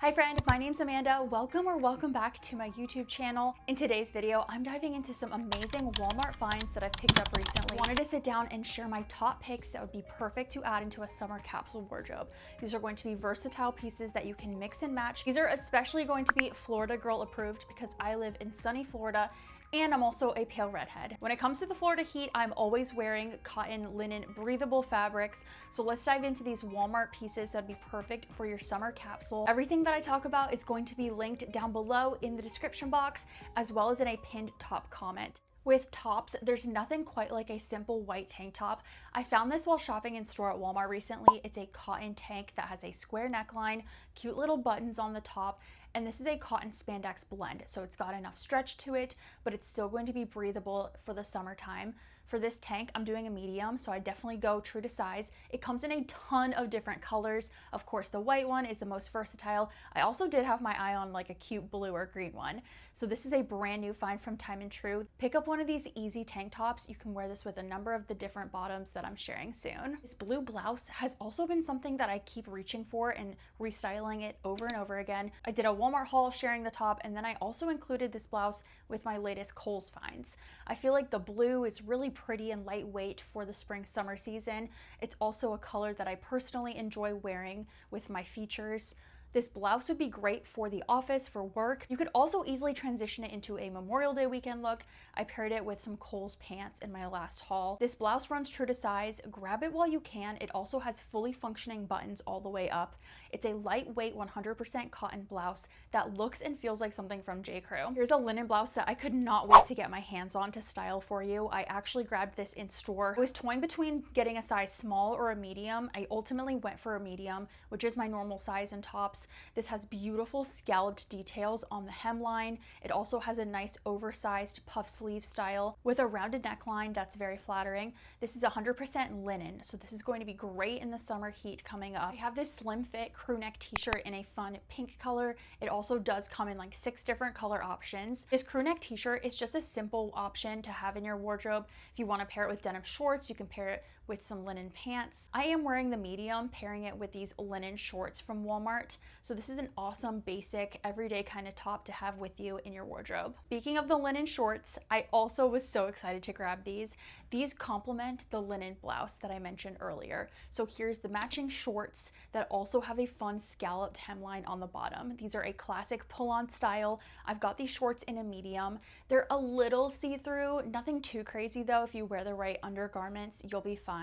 Hi friend, my name's Amanda. Welcome back to my YouTube channel. In today's video, I'm diving into some amazing Walmart finds that I've picked up recently. I wanted to sit down and share my top picks that would be perfect to add into a summer capsule wardrobe. These are going to be versatile pieces that you can mix and match. These are especially going to be Florida girl approved because I live in sunny Florida and I'm also a pale redhead. When it comes to the Florida heat, I'm always wearing cotton, linen, breathable fabrics. So let's dive into these Walmart pieces that'd be perfect for your summer capsule. Everything that I talk about is going to be linked down below in the description box, as well as in a pinned top comment. With tops, there's nothing quite like a simple white tank top. I found this while shopping in store at Walmart recently. It's a cotton tank that has a square neckline, cute little buttons on the top, and this is a cotton spandex blend, so it's got enough stretch to it, but it's still going to be breathable for the summertime. For this tank, I'm doing a medium, so I definitely go true to size. It comes in a ton of different colors. Of course, the white one is the most versatile. I also did have my eye on like a cute blue or green one. So this is a brand new find from Time and True. Pick up one of these easy tank tops. You can wear this with a number of the different bottoms that I'm sharing soon. This blue blouse has also been something that I keep reaching for and restyling it over and over again. I did a Walmart haul sharing the top, and then I also included this blouse with my latest Kohl's finds. I feel like the blue is really pretty and lightweight for the spring summer season. It's also a color that I personally enjoy wearing with my features. This blouse would be great for the office, for work. You could also easily transition it into a Memorial Day weekend look. I paired it with some Kohl's pants in my last haul. This blouse runs true to size. Grab it while you can. It also has fully functioning buttons all the way up. It's a lightweight 100% cotton blouse that looks and feels like something from J. Crew. Here's a linen blouse that I could not wait to get my hands on to style for you. I actually grabbed this in store. I was toying between getting a size small or a medium. I ultimately went for a medium, which is my normal size in tops. This has beautiful scalloped details on the hemline. It also has a nice oversized puff sleeve style with a rounded neckline that's very flattering. This is 100% linen, so this is going to be great in the summer heat coming up. I have this slim fit crew neck t-shirt in a fun pink color. It also does come in like 6 different color options. This crew neck t-shirt is just a simple option to have in your wardrobe. If you want to pair it with denim shorts, you can pair it with some linen pants. I am wearing the medium, pairing it with these linen shorts from Walmart. So this is an awesome, basic, everyday kind of top to have with you in your wardrobe. Speaking of the linen shorts, I also was so excited to grab these. These complement the linen blouse that I mentioned earlier. So here's the matching shorts that also have a fun scalloped hemline on the bottom. These are a classic pull-on style. I've got these shorts in a medium. They're a little see-through, nothing too crazy though. If you wear the right undergarments, you'll be fine.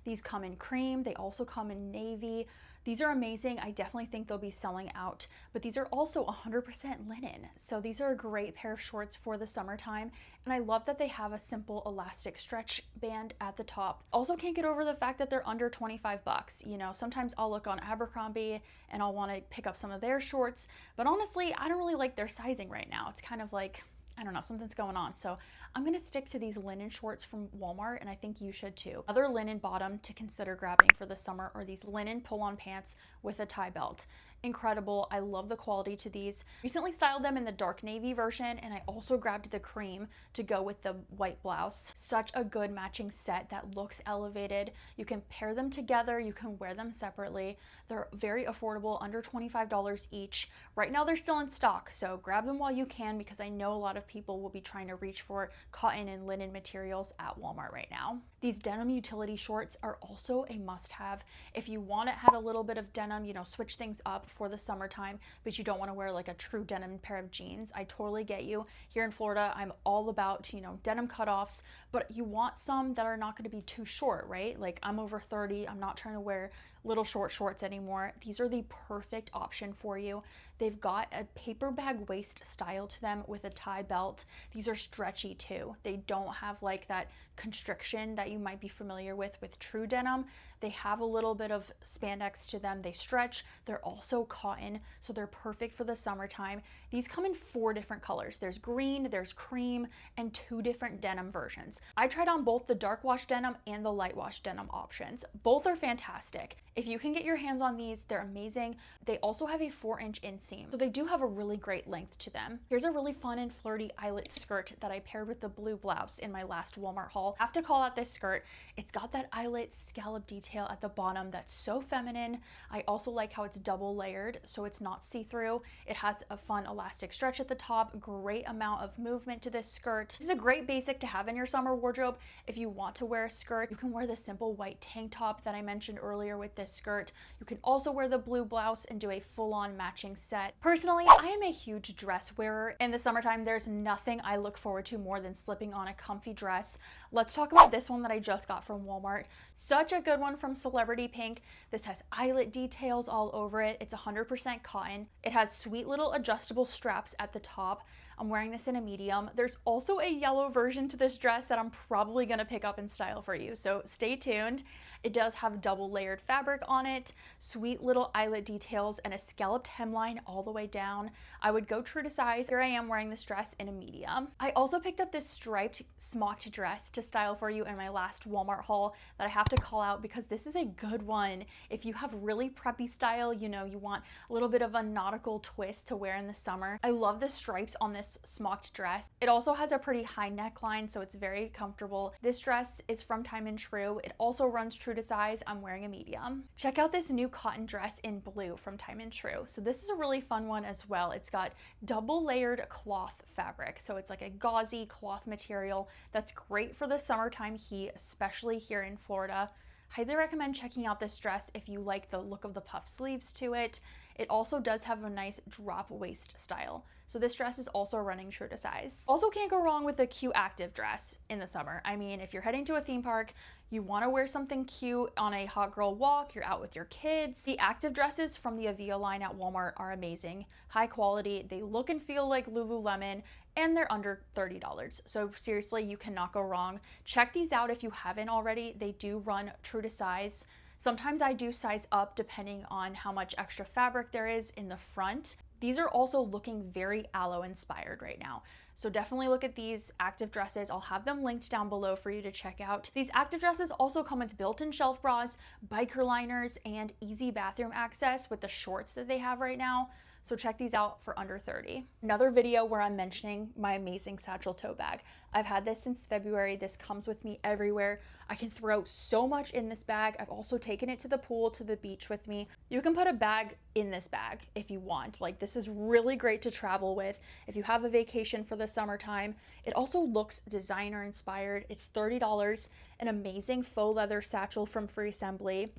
These come in cream. They also come in navy. These are amazing. I definitely think they'll be selling out, but these are also 100% linen. So these are a great pair of shorts for the summertime. And I love that they have a simple elastic stretch band at the top. Also can't get over the fact that they're under 25 bucks. You know, sometimes I'll look on Abercrombie and I'll want to pick up some of their shorts, but honestly, I don't really like their sizing right now. It's kind of like, I don't know, something's going on. So I'm gonna stick to these linen shorts from Walmart, and I think you should too. Other linen bottom to consider grabbing for the summer are these linen pull-on pants with a tie belt. Incredible. I love the quality to these. Recently styled them in the dark navy version, and I also grabbed the cream to go with the white blouse. Such a good matching set that looks elevated. You can pair them together, you can wear them separately. They're very affordable, under $25 each. Right now they're still in stock, so grab them while you can because I know a lot of people will be trying to reach for cotton and linen materials at Walmart right now. These denim utility shorts are also a must-have. If you want to add a little bit of denim, you know, switch things up for the summertime, but you don't want to wear like a true denim pair of jeans, I totally get you. Here in Florida, I'm all about, you know, denim cutoffs, but you want some that are not going to be too short, right? Like I'm over 30, I'm not trying to wear little short shorts anymore. These are the perfect option for you. They've got a paper bag waist style to them with a tie belt. These are stretchy too. They don't have like that constriction that you might be familiar with true denim. They have a little bit of spandex to them. They stretch. They're also cotton, so they're perfect for the summertime. These come in 4 different colors. There's green, there's cream, and 2 different denim versions. I tried on both the dark wash denim and the light wash denim options. Both are fantastic. If you can get your hands on these, they're amazing. They also have a 4-inch inseam, so they do have a really great length to them. Here's a really fun and flirty eyelet skirt that I paired with the blue blouse in my last Walmart haul. I have to call out this skirt. It's got that eyelet scallop detail at the bottom that's so feminine. I also like how it's double layered, so it's not see-through. It has a fun elastic stretch at the top, great amount of movement to this skirt. This is a great basic to have in your summer wardrobe. If you want to wear a skirt, you can wear the simple white tank top that I mentioned earlier with this skirt. You can also wear the blue blouse and do a full-on matching set. Personally, I am a huge dress wearer. In the summertime, there's nothing I look forward to more than slipping on a comfy dress. Let's talk about this one that I just got from Walmart. Such a good one from Celebrity Pink. This has eyelet details all over it. It's 100% cotton. It has sweet little adjustable straps at the top. I'm wearing this in a medium. There's also a yellow version to this dress that I'm probably gonna pick up and style for you, so stay tuned. It does have double layered fabric on it, sweet little eyelet details, and a scalloped hemline all the way down. I would go true to size. Here I am wearing this dress in a medium. I also picked up this striped smocked dress to style for you in my last Walmart haul that I have to call out because this is a good one. If you have really preppy style, you know, you want a little bit of a nautical twist to wear in the summer. I love the stripes on this smocked dress. It also has a pretty high neckline, so it's very comfortable. This dress is from Time and True. It also runs true to size. I'm wearing a medium. Check out this new cotton dress in blue from Time and True. So this is a really fun one as well. It's got double layered cloth fabric. So it's like a gauzy cloth material that's great for the summertime heat, especially here in Florida. Highly recommend checking out this dress if you like the look of the puff sleeves to it. It also does have a nice drop waist style. So this dress is also running true to size. Also can't go wrong with a cute active dress in the summer. I mean, if you're heading to a theme park, you want to wear something cute on a hot girl walk, you're out with your kids. The active dresses from the Avia line at Walmart are amazing. High quality, they look and feel like Lululemon, and they're under $30. So seriously, you cannot go wrong. Check these out if you haven't already. They do run true to size. Sometimes I do size up depending on how much extra fabric there is in the front. These are also looking very aloe inspired right now. So definitely look at these active dresses. I'll have them linked down below for you to check out. These active dresses also come with built-in shelf bras, biker liners, and easy bathroom access with the shorts that they have right now. So check these out for under $30. Another video where I'm mentioning my amazing satchel tote bag. I've had this since February. This comes with me everywhere. I can throw so much in this bag. I've also taken it to the pool, to the beach with me. You can put a bag in this bag if you want. Like, this is really great to travel with if you have a vacation for the summertime. It also looks designer inspired. It's $30, an amazing faux leather satchel from Free Assembly.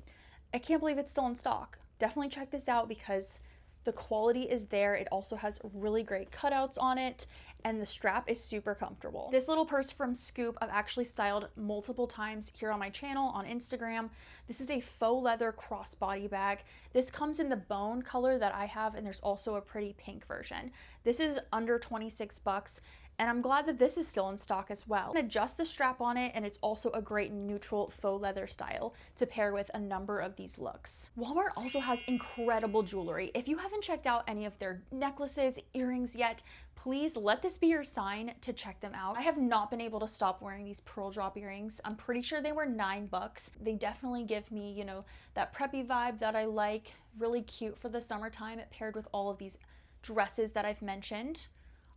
I can't believe it's still in stock. Definitely check this out because the quality is there. It also has really great cutouts on it, and the strap is super comfortable. This little purse from Scoop, I've actually styled multiple times here on my channel on Instagram. This is a faux leather crossbody bag. This comes in the bone color that I have, and there's also a pretty pink version. This is under 26 bucks. And I'm glad that this is still in stock as well. You can adjust the strap on it, and it's also a great neutral faux leather style to pair with a number of these looks. Walmart also has incredible jewelry. If you haven't checked out any of their necklaces, earrings yet, please let this be your sign to check them out. I have not been able to stop wearing these pearl drop earrings. I'm pretty sure they were $9. They definitely give me, you know, that preppy vibe that I like. Really cute for the summertime. It paired with all of these dresses that I've mentioned.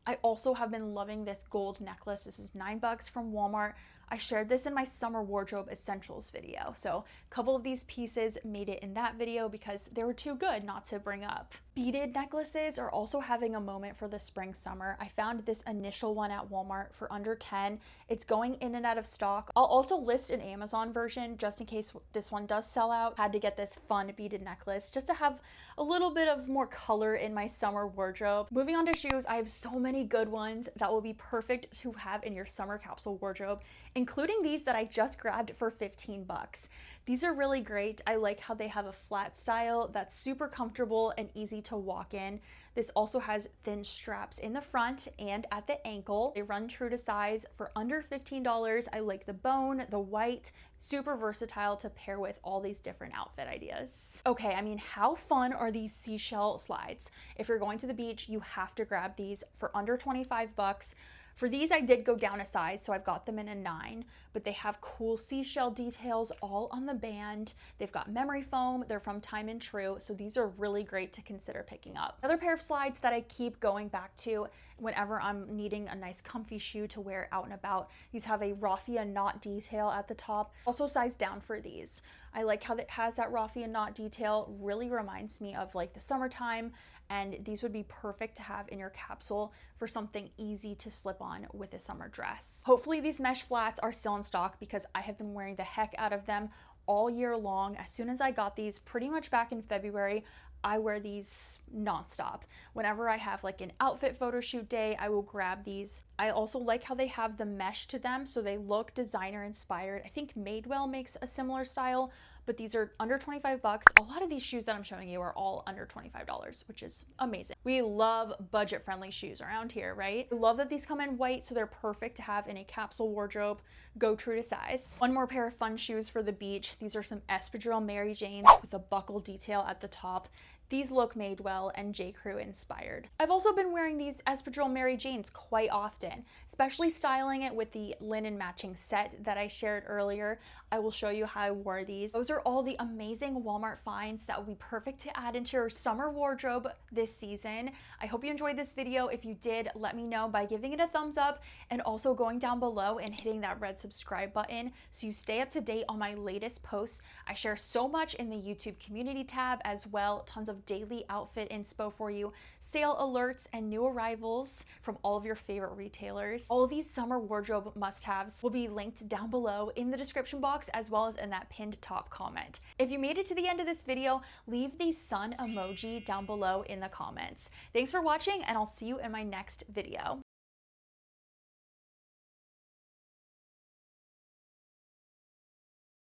I also have been loving this gold necklace. This is $9 from Walmart. I shared this in my summer wardrobe essentials video. So a couple of these pieces made it in that video because they were too good not to bring up. Beaded necklaces are also having a moment for the spring summer. I found this initial one at Walmart for under $10. It's going in and out of stock. I'll also list an Amazon version just in case this one does sell out. Had to get this fun beaded necklace just to have a little bit of more color in my summer wardrobe. Moving on to shoes, I have so many good ones that will be perfect to have in your summer capsule wardrobe, including these that I just grabbed for 15 bucks. These are really great. I like how they have a flat style that's super comfortable and easy to walk in. This also has thin straps in the front and at the ankle. They run true to size for under $15. I like the bone, the white, super versatile to pair with all these different outfit ideas. Okay, I mean, how fun are these seashell slides? If you're going to the beach, you have to grab these for under 25 bucks. For these, I did go down a size, so I've got them in a 9, but they have cool seashell details all on the band. They've got memory foam. They're from Time and True, so these are really great to consider picking up. Another pair of slides that I keep going back to whenever I'm needing a nice comfy shoe to wear out and about. These have a raffia knot detail at the top. Also size down for these. I like how it has that raffia knot detail. Really reminds me of like the summertime, and these would be perfect to have in your capsule for something easy to slip on with a summer dress. Hopefully these mesh flats are still in stock because I have been wearing the heck out of them all year long. As soon as I got these, pretty much back in February, I wear these nonstop. Whenever I have like an outfit photo shoot day, I will grab these. I also like how they have the mesh to them, so they look designer inspired. I think Madewell makes a similar style, but these are under 25 bucks. A lot of these shoes that I'm showing you are all under $25, which is amazing. We love budget-friendly shoes around here, right? I love that these come in white, so they're perfect to have in a capsule wardrobe. Go true to size. One more pair of fun shoes for the beach. These are some espadrille Mary Janes with a buckle detail at the top. These look Madewell and J. Crew inspired. I've also been wearing these espadrille Mary Janes quite often, especially styling it with the linen matching set that I shared earlier. I will show you how I wore these. Those are all the amazing Walmart finds that would be perfect to add into your summer wardrobe this season. I hope you enjoyed this video. If you did, let me know by giving it a thumbs up and also going down below and hitting that red subscribe button so you stay up to date on my latest posts. I share so much in the YouTube community tab as well, tons of daily outfit inspo for you, sale alerts, and new arrivals from all of your favorite retailers. All these summer wardrobe must-haves will be linked down below in the description box as well as in that pinned top comment. If you made it to the end of this video, leave the sun emoji down below in the comments. Thanks for watching, and I'll see you in my next video.